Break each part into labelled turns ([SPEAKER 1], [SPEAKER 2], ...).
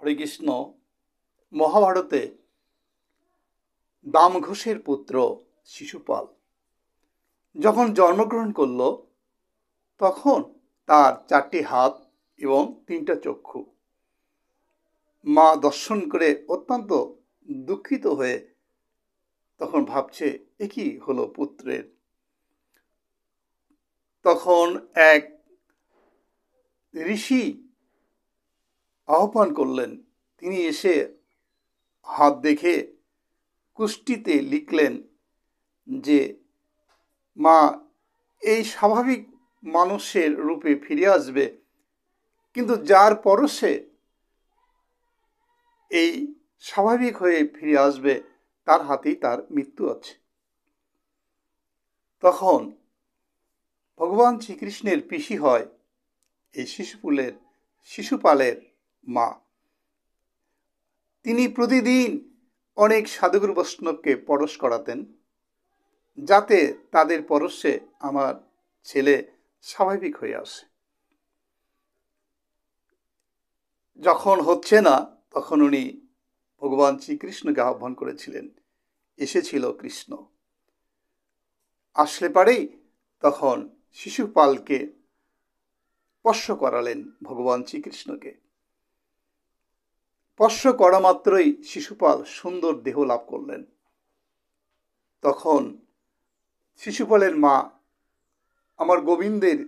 [SPEAKER 1] হরে কৃষ্ণ। মহাভারতে দামঘোষের পুত্র শিশুপাল যখন জন্মগ্রহণ করল তখন তার 4টি হাত এবং 3টা চক্ষু। মা দর্শন করে অত্যন্ত দুঃখিত হয়ে তখন ভাবছে এ কি হলো পুত্রের। তখন এক ঋষি আহ্বান করলেন। তিনি এসে হাত দেখে কুষ্টিতে লিখলেন যে মা এই স্বাভাবিক মানুষের রূপে ফিরে আসবে, কিন্তু যার পরশে এই স্বাভাবিক হয়ে ফিরে আসবে তার হাতেই তার মৃত্যু আছে। তখন ভগবান শ্রীকৃষ্ণের পিসি হয় এই শিশুপালের মা। তিনি প্রতিদিন অনেক সাধুগুরু বৈষ্ণবকে পরশ করাতেন, যাতে তাদের পরশে আমার ছেলে স্বাভাবিক হয়ে আসে। যখন হচ্ছে না তখন উনি ভগবান শ্রীকৃষ্ণকে আহ্বান করেছিলেন। এসেছিল কৃষ্ণ, আসলে পারেই তখন শিশুপালকে স্পর্শ করালেন ভগবান শ্রীকৃষ্ণকে। স্পর্শ করা মাত্রই শিশুপাল সুন্দর দেহ লাভ করলেন। তখন শিশুপালের মা আমার গোবিন্দের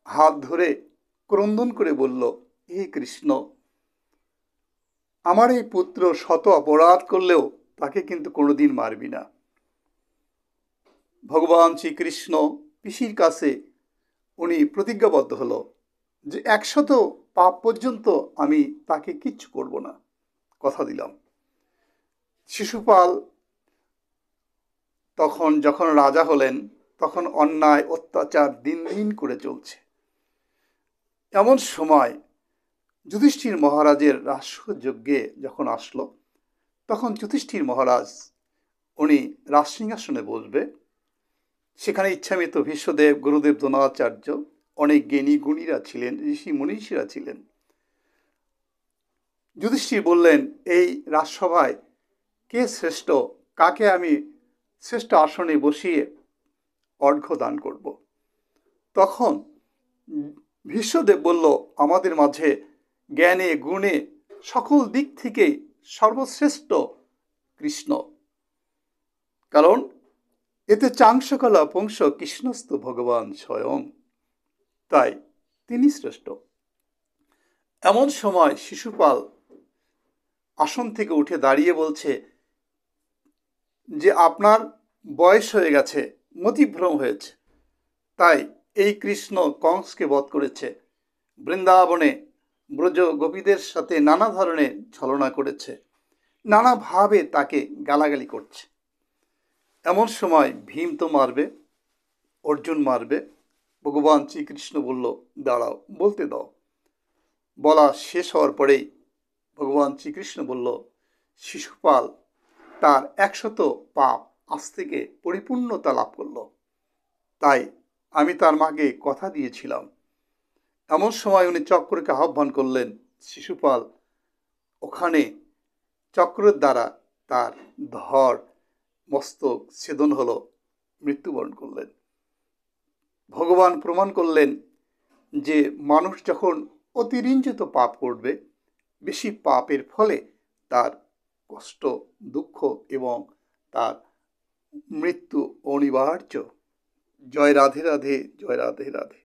[SPEAKER 1] হাত ধরে ক্রন্দন করে বলল, হে কৃষ্ণ, আমার এই পুত্র শত অপরাধ করলেও তাকে কিন্তু কোনোদিন মারবি না। ভগবান শ্রীকৃষ্ণ পিসির কাছে উনি প্রতিজ্ঞাবদ্ধ হলো যে 100 পাপ পর্যন্ত আমি তাকে কিচ্ছু করব না, কথা দিলাম। শিশুপাল তখন যখন রাজা হলেন তখন অন্যায় অত্যাচার দিন দিন করে চলছে। এমন সময় যুধিষ্ঠির মহারাজের রাজযজ্ঞে যখন আসলো, তখন যুধিষ্ঠির মহারাজ উনি রাজসিংহাসনে বসবে। সেখানে ইচ্ছামিত ভীষ্মদেব, গুরুদেব দ্রোণাচার্য, অনেক জ্ঞানী গুণীরা ছিলেন, ঋষি মনীষীরা ছিলেন। যুধিষ্ঠির বললেন, এই রাজসভায় কে শ্রেষ্ঠ, কাকে আমি শ্রেষ্ঠ আসনে বসিয়ে অর্ঘ্য দান করব। তখন ভীষ্মদেব বলল, আমাদের মাঝে জ্ঞানে গুণে সকল দিক থেকেই সর্বশ্রেষ্ঠ কৃষ্ণ, কারণ এতে চাংসকলা পুংস কৃষ্ণস্থ ভগবান স্বয়ং, তাই তিনি শ্রেষ্ঠ। এমন সময় শিশুপাল আসন থেকে উঠে দাঁড়িয়ে বলছে যে আপনার বয়স হয়ে গেছে, মতিভ্রম হয়েছে, তাই এই কৃষ্ণ কংসকে বধ করেছে, বৃন্দাবনে ব্রজ গোপীদের সাথে নানা ধরনের ছলনা করেছে, নানাভাবে তাকে গালাগালি করছে। এমন সময় ভীম তো মারবে, অর্জুন মারবে। ভগবান শ্রীকৃষ্ণ বলল, দাঁড়াও, বলতে দাও। বলা শেষ হওয়ার পরেই ভগবান শ্রীকৃষ্ণ বলল, শিশুপাল তার 100 পাপ আজ থেকে পরিপূর্ণতা লাভ করল, তাই আমি তার মাকে কথা দিয়েছিলাম। এমন সময় উনি চক্রকে আহ্বান করলেন। শিশুপাল ওখানে চক্রের দ্বারা তার ধর মস্তক ছেদন হলো, মৃত্যুবরণ করলেন। ভগবান প্রমাণ করলেন যে মানুষ যখন অতিরঞ্জিত পাপ করবে, বেশি পাপের ফলে তার কষ্ট, দুঃখ এবং তার মৃত্যু অনিবার্য। জয় রাধে রাধে, জয় রাধে রাধে।